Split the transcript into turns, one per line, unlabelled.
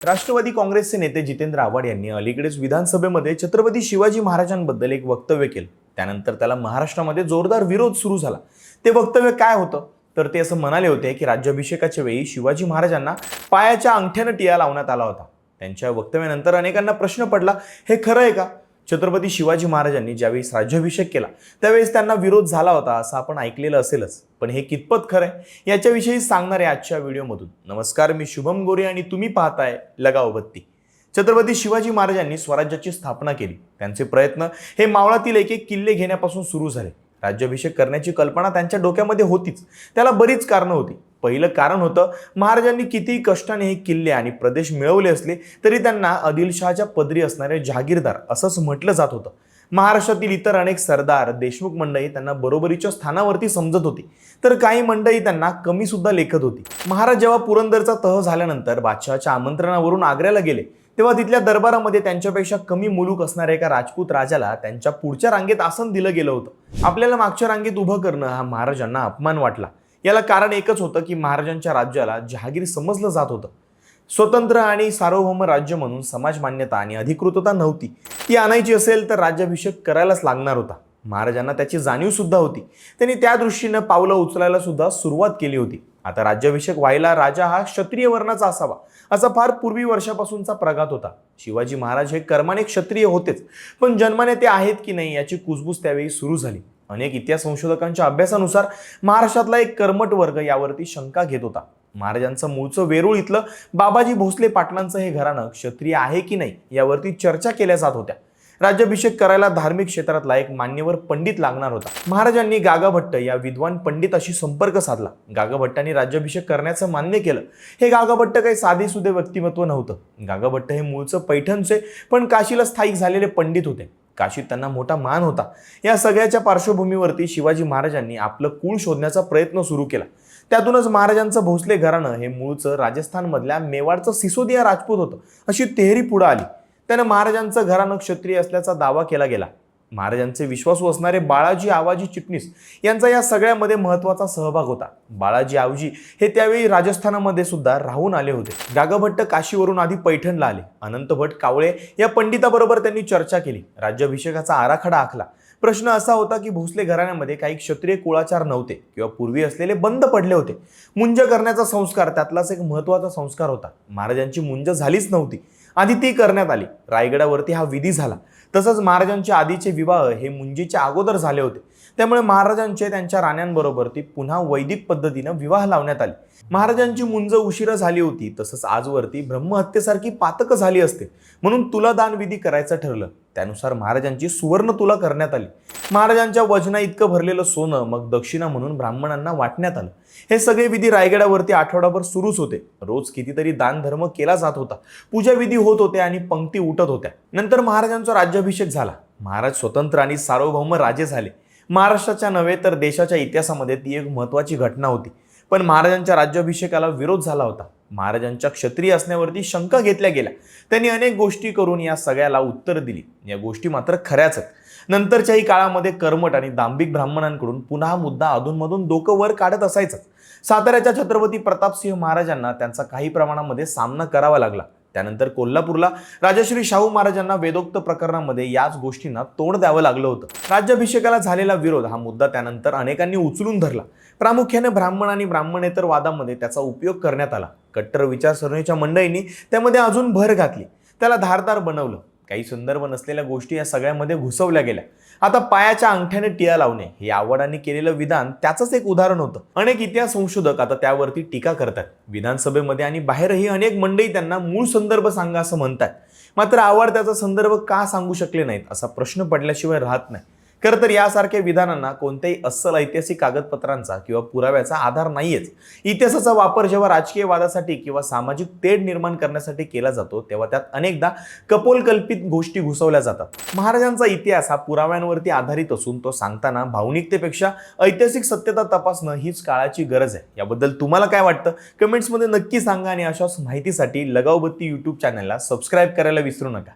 राष्ट्रवादी काँग्रेसचे नेते जितेंद्र आव्हाड यांनी अलीकडेच विधानसभेमध्ये छत्रपती शिवाजी महाराजांबद्दल एक वक्तव्य केलं. त्यानंतर त्याला महाराष्ट्रामध्ये जोरदार विरोध सुरू झाला. ते वक्तव्य काय होतं तर ते असं म्हणाले होते की राज्याभिषेकाच्या वेळी शिवाजी महाराजांना पायाच्या अंगठ्यानं टिळा लावण्यात आला होता. त्यांच्या वक्तव्यानंतर अनेकांना प्रश्न पडला, हे खरं आहे का? छत्रपती शिवाजी महाराजांनी ज्यावेळेस राज्याभिषेक केला त्यावेळेस त्यांना विरोध झाला होता असं आपण ऐकलेलं असेलच, पण हे कितपत खरं आहे याच्याविषयी सांगणार आहे आजच्या व्हिडिओमधून. नमस्कार, मी शुभम गोरे आणि तुम्ही पाहताय लगाव बत्ती. छत्रपती शिवाजी महाराजांनी स्वराज्याची स्थापना केली. त्यांचे प्रयत्न हे मावळातील एक एक किल्ले घेण्यापासून सुरू झाले. राज्याभिषेक करण्याची कल्पना त्यांच्या डोक्यामध्ये होतीच. त्याला बरीच कारणं होती. पहिलं कारण होतं, महाराजांनी कितीही कष्टाने हे किल्ले आणि प्रदेश मिळवले असले तरी त्यांना आदिलशहाच्या पदरी असणारे जहागीरदार असंच म्हटलं जात होतं. महाराष्ट्रातील इतर अनेक सरदार, देशमुख मंडळी त्यांना बरोबरीच्या स्थानावरती समजत होती, तर काही मंडळी त्यांना कमी सुद्धा लेखत होती. महाराज जेव्हा पुरंदरचा तह झाल्यानंतर बादशहाच्या आमंत्रणावरून आग्र्याला गेले तेव्हा तिथल्या दरबारामध्ये त्यांच्यापेक्षा कमी मुलूक असणाऱ्या एका राजपूत राजाला त्यांच्या पुढच्या रांगेत आसन दिलं गेलं होतं. आपल्याला मागच्या रांगेत उभं करणं हा महाराजांना अपमान वाटला. याला कारण एकच होतं की महाराजांच्या राज्याला जहागीर समजलं जात होतं. स्वतंत्र आणि सार्वभौम राज्य म्हणून समाज मान्यता आणि अधिकृतता नव्हती. ती आणायची असेल तर राज्याभिषेक करायलाच लागणार होता. महाराजांना त्याची जाणीव सुद्धा होती. त्यांनी त्या दृष्टीनं पावलं उचलायला सुद्धा सुरुवात केली होती. आता राज्याभिषेक व्हायला राजा हा क्षत्रिय वर्णाचा असावा असा फार पूर्वी वर्षापासूनचा प्रघात होता. शिवाजी महाराज हे कर्माने क्षत्रिय होतेच, पण जन्माने ते आहेत की नाही याची कुजबूज त्यावेळी सुरू झाली. अनेक इतिहास संशोधकांच्या अभ्यासानुसार महाराष्ट्रातला एक कर्मठ वर्ग यावरती शंका घेत होता. महाराजांचं मूळचं वेरूळ इथलं बाबाजी भोसले पाटलांचं हे घराणं क्षत्रिय आहे की नाही यावरती चर्चा केल्या जात होत्या. राज्याभिषेक करायला धार्मिक क्षेत्रातला एक मान्यवर पंडित लागणार होता. महाराजांनी गागाभट्ट या विद्वान पंडिताशी संपर्क साधला. गागाभट्टांनी राज्याभिषेक करण्याचं मान्य केलं. हे गागाभट्ट काही साधेसुधे व्यक्तिमत्व नव्हतं. गागाभट्ट हे मूळचं पैठणचे पण काशीला स्थायिक झालेले पंडित होते. काशीत त्यांना मोठा मान होता. या सगळ्याच्या पार्श्वभूमीवरती शिवाजी महाराजांनी आपलं कुळ शोधण्याचा प्रयत्न सुरू केला. त्यातूनच महाराजांचं भोसले घराणं हे मूळचं राजस्थानमधल्या मेवाडचं सिसोदिया राजपूत होतं अशी तेहरी पुढे आली. त्यानं महाराजांचं घराणं क्षत्रिय असल्याचा दावा केला गेला. महाराजांचे विश्वासू असणारे बाळाजी आवाजी चिटणीस यांचा या सगळ्यामध्ये महत्त्वाचा सहभाग होता. बाळाजी आवजी हे त्यावेळी राजस्थानामध्ये सुद्धा राहून आले होते. गागाभट्ट काशीवरून आधी पैठणला आले. अनंत भट कावळे या पंडिताबरोबर त्यांनी चर्चा केली. राज्याभिषेकाचा आराखडा आखला. प्रश्न असा होता की भोसले घराण्यामध्ये काही क्षत्रिय कुळाचार नव्हते किंवा पूर्वी असलेले बंद पडले होते. मुंज करण्याचा संस्कार त्यातलाच एक महत्त्वाचा संस्कार होता. महाराजांची मुंज झालीच नव्हती. आधी ती करण्यात आली. रायगडावरती हा विधी झाला. तसंच महाराजांचे आधीचे विवाह हे मुंजीच्या अगोदर झाले होते. त्यामुळे महाराजांचे त्यांच्या राण्यांबरोबर ती पुन्हा वैदिक पद्धतीनं विवाह लावण्यात आले. महाराजांची मुंज उशिरा झाली होती. तसंच आजवरती ब्रह्महत्येसारखी पातक झाली असते म्हणून तुलादान विधी करायचं ठरलं. त्यानुसार महाराजांची सुवर्ण तुला करण्यात आली. महाराजांच्या वजना इतकं भरलेलं सोनं मग दक्षिणा म्हणून ब्राह्मणांना वाटण्यात आलं. हे सगळे विधी रायगडावरती आठवडाभर सुरूच होते. रोज कितीतरी दान धर्म केला जात होता. पूजा विधी होत होते आणि पंक्ती उठत होत्या. नंतर महाराजांचा राज्याभिषेक झाला. महाराज स्वतंत्र आणि सार्वभौम राजे झाले. महाराष्ट्राच्या नव्हे तर देशाच्या इतिहासामध्ये ती एक महत्त्वाची घटना होती. पण महाराजांच्या राज्याभिषेकाला विरोध झाला होता. महाराजांच्या क्षत्रिय असण्यावरती शंका घेतल्या गेल्या. त्यांनी अनेक गोष्टी करून या सगळ्याला उत्तर दिली. या गोष्टी मात्र खऱ्याच आहेत. नंतरच्याही काळामध्ये कर्मठ आणि दांभिक ब्राह्मणांकडून पुन्हा हा मुद्दा अधूनमधून डोकं वर काढत असायचा. साताऱ्याच्या छत्रपती प्रतापसिंह महाराजांना त्यांचा काही प्रमाणामध्ये सामना करावा लागला. त्यानंतर कोल्हापूरला राजश्री शाहू महाराजांना वेदोक्त प्रकरणामध्ये याच गोष्टींना तोंड द्यावं लागलं होतं. राज्याभिषेकाला झालेला विरोध हा मुद्दा त्यानंतर अनेकांनी उचलून धरला. प्रामुख्याने ब्राह्मण आणि ब्राह्मणेतर वादामध्ये त्याचा उपयोग करण्यात आला. कट्टर विचारसरणीच्या मंडळींनी त्यामध्ये अजून भर घातली. त्याला धारदार बनवलं. काही संदर्भ नसलेल्या गोष्टी या सगळ्यामध्ये घुसवल्या गेल्या. आता पायाच्या अंगठ्याने टिळा लावणे हे आव्हाडांनी केलेलं विधान त्याचंच एक उदाहरण होतं. अनेक इतिहास संशोधक आता त्यावरती टीका करतात. विधानसभेमध्ये आणि बाहेरही अनेक मंडळी त्यांना मूळ संदर्भ सांगा असं म्हणतात. मात्र आव्हाड त्याचा संदर्भ का सांगू शकले नाहीत असा प्रश्न पडल्याशिवाय राहत नाही. खरं तर यासारख्या विधानांना कोणत्याही अस्सल ऐतिहासिक कागदपत्रांचा किंवा पुराव्याचा आधार नाहीयेच. इतिहासाचा वापर जेव्हा राजकीय वादासाठी किंवा सामाजिक तेढ निर्माण करण्यासाठी केला जातो तेव्हा त्यात अनेकदा कपोलकल्पित गोष्टी घुसवल्या जातात. महाराजांचा इतिहास हा पुराव्यांवरती आधारित असून तो सांगताना भावनिकतेपेक्षा ऐतिहासिक सत्यता तपासणं हीच काळाची गरज आहे. याबद्दल तुम्हाला काय वाटतं कमेंट्समध्ये नक्की सांगा आणि अशाच माहितीसाठी लगावबत्ती यूट्यूब चॅनलला सबस्क्राईब करायला विसरू नका.